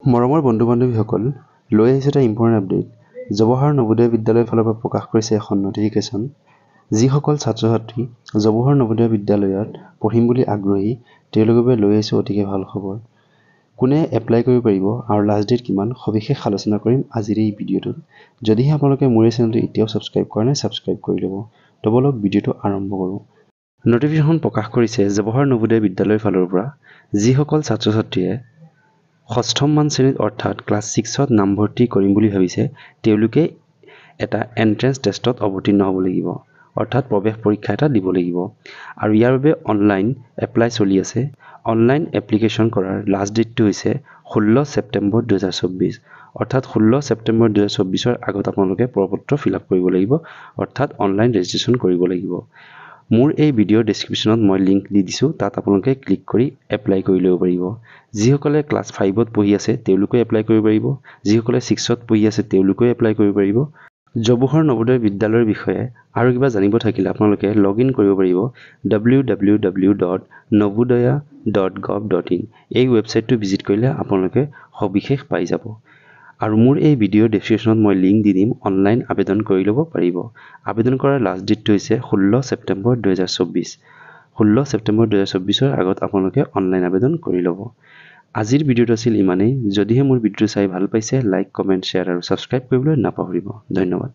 মৰমৰ বন্ধু-বান্ধৱীসকল, লৈ আহিছে এটা ইম্পৰ্টেণ্ট আপডেট। জৱাহৰ নৱোদয় বিদ্যালয়ৰ ফালৰ পৰা প্ৰকাশ কৰিছে এখন নটিফিকেশ্যন। যিসকল ছাত্ৰ-ছাত্ৰী জৱাহৰ নৱোদয় বিদ্যালয়ত পঢ়িম বুলি আগ্ৰহী, তেওঁলোকৰ বাবে লৈ আহিছোঁ অতিকে ভাল খবৰ। কোনে এপ্লাই কৰিব পাৰিব আৰু লাষ্ট ডেট কিমান, সবিশেষ আলোচনা কৰিম আজিৰ এই ভিডিঅ'টোত। যদিহে আপোনালোকে মোৰ এই চেনেলটো এতিয়াও ছাবস্ক্ৰাইব কৰা নাই, ছাবস্ক্ৰাইব কৰি ল'ব। তো বলক ভিডিঅ'টো আৰম্ভ কৰোঁ। নটিফিকেশ্যন প্ৰকাশ কৰিছে জৱাহৰ নৱোদয় বিদ্যালয়ৰ ফালৰ পৰা। যিসকল ছাত্ৰ-ছাত্ৰীয়ে ষষ্ঠমান শ্ৰেণীত অৰ্থাৎ ক্লাছ 6ত নামভৰ্তি কৰিম বুলি ভাবিছে, তেওঁলোকে এটা এন্ট্ৰেন্স টেষ্টত অৱতীৰ্ণ হ'ব লাগিব, অৰ্থাৎ প্ৰৱেশ পৰীক্ষা এটা দিব লাগিব। আৰু ইয়াৰ বাবে অনলাইন এপ্লাই চলি আছে। অনলাইন এপ্লিকেশ্যন কৰাৰ লাষ্ট ডেটটো হৈছে 16 ছেপ্টেম্বৰ 2024, অৰ্থাৎ 16 ছেপ্টেম্বৰ 2024ৰ আগত আপোনালোকে প্ৰপত্ৰ ফিল আপ কৰিব লাগিব, অৰ্থাৎ অনলাইন ৰেজিষ্ট্ৰেশ্যন কৰিব লাগিব। মোৰ এই ভিডিঅ'ৰ ডেছক্ৰিপশ্যনত মই লিংক দি দিছোঁ, তাত আপোনালোকে ক্লিক কৰি এপ্লাই কৰি ল'ব পাৰিব। যিসকলে ক্লাছ 5ত পঢ়ি আছে তেওঁলোকে এপ্লাই কৰিব পাৰিব, যিসকলে 6ত পঢ়ি আছে তেওঁলোকে এপ্লাই কৰিব পাৰিব। জৱাহৰ নৱোদয় বিদ্যালয়ৰ বিষয়ে আৰু কিবা জানিব থাকিলে আপোনালোকে লগ ইন কৰিব পাৰিব www.navodaya.gov.in। এই ৱেবছাইটটো ভিজিট কৰিলে আপোনালোকে সবিশেষ পাই যাব। আৰু মোৰ এই ভিডিঅ'ৰ ডেছক্ৰিপশ্যনত মই লিংক দি দিম, অনলাইন আবেদন কৰি ল'ব পাৰিব। আবেদন কৰাৰ লাষ্ট ডেটটো হৈছে 16 ছেপ্টেম্বৰ 2024। 16 ছেপ্টেম্বৰ 2024ৰ আগত আপোনালোকে অনলাইন আবেদন কৰি ল'ব। আজিৰ ভিডিঅ'টো আছিল ইমানেই। যদিহে মোৰ ভিডিঅ'টো চাই ভাল পাইছে, লাইক, কমেণ্ট, শ্বেয়াৰ আৰু ছাবস্ক্ৰাইব কৰিবলৈ নাপাহৰিব। ধন্যবাদ।